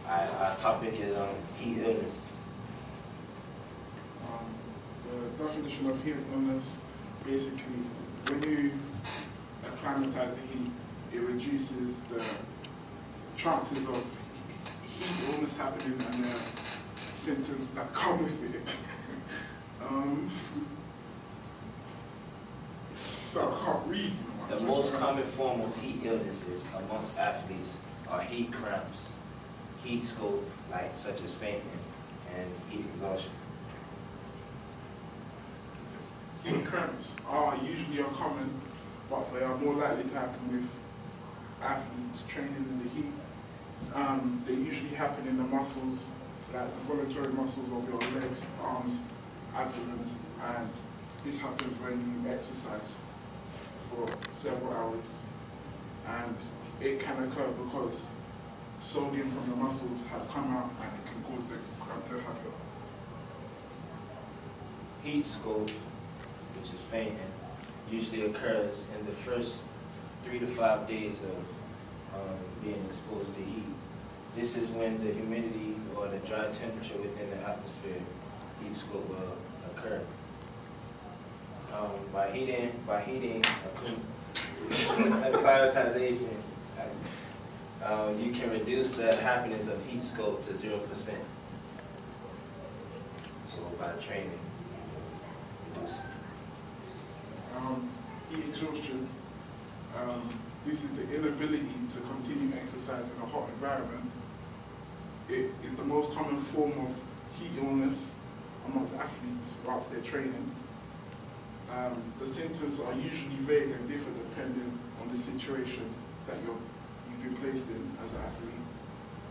Our topic is heat illness. The definition of heat illness, basically, when you acclimatize the heat, it reduces the chances of heat illness happening and the symptoms that come with it. So I can't read. The most common form of heat illnesses amongst athletes are heat cramps, heat stroke, such as fainting, and heat exhaustion. Heat cramps are usually uncommon, but they are more likely to happen with athletes training in the heat. They usually happen in the muscles, like the voluntary muscles of your legs, arms, abdomens, and this happens when you exercise for several hours. And it can occur because sodium from the muscles has come out and it can cause the cramp to happen. Heat stroke, which is fainting, usually occurs in the first 3 to 5 days of being exposed to heat. This is when the humidity or the dry temperature within the atmosphere, heat stroke will occur. By heating acclimatization, you can reduce the happenings of heat stroke to 0%. So by training, reduce it. Heat exhaustion, this is the inability to continue exercise in a hot environment. It is the most common form of heat illness amongst athletes whilst they're training. The symptoms are usually vague and differ depending on the situation that you've been placed in as an athlete.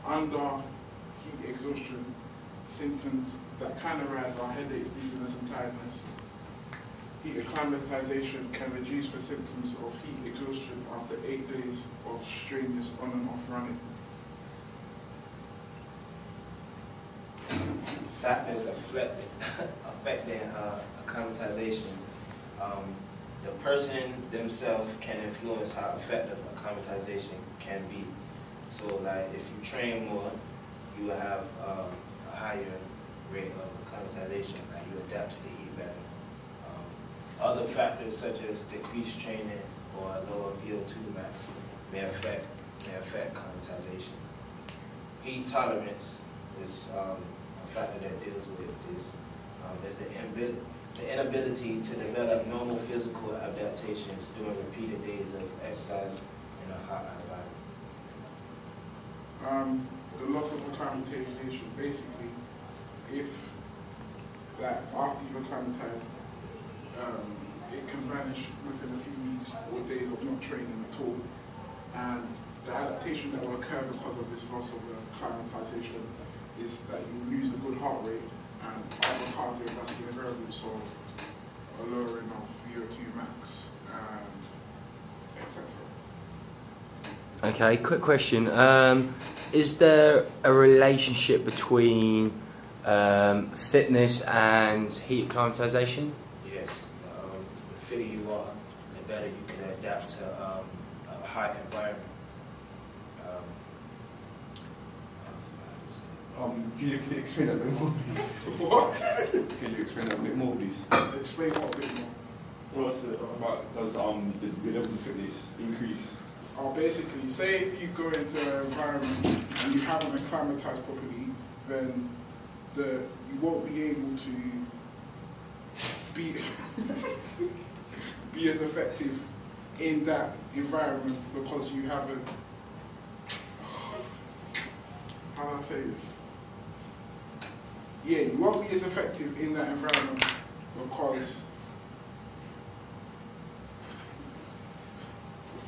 Under heat exhaustion, symptoms that can arise are headaches, dizziness and tiredness. Heat acclimatization can reduce the symptoms of heat exhaustion after 8 days of strenuous on and off running. Factors affecting acclimatization. The person themselves can influence how effective acclimatization can be. So if you train more, you will have a higher rate of acclimatization, you adapt to the heat better. Other factors such as decreased training or lower VO2 max may affect acclimatization. Heat tolerance is a factor that deals with this. The inability to develop normal physical adaptations during repeated days of exercise in a hot environment. The loss of acclimatization, basically, if after you've acclimatized, it can vanish within a few weeks or days of not training at all. And the adaptation that will occur because of this loss of acclimatization is that you lose a good heart rate and other cardiovascular variables, so a lowering of VO2 max and etc. Okay, quick question. Is there a relationship between fitness and heat acclimatization? Yes. The fitter you are, the better you can adapt to a hot environment. Can you explain that a bit more, please? What? Can you explain that a bit more, please? Explain what a bit more. What's it about? Does the levels of fitness increase? Basically, say if you go into an environment and you haven't acclimatized properly, then you won't be able to be as effective in that environment because you haven't. How do I say this? Yeah, you won't be as effective in that environment because.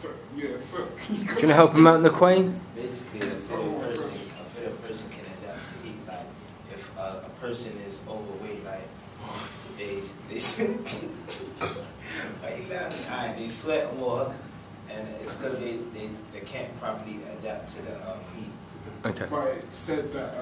Do you want to help him out, Nequane? Basically, a fitter person can adapt to heat. If a person is overweight, they sweat more, and it's because they can't properly adapt to the heat. Okay. But it said that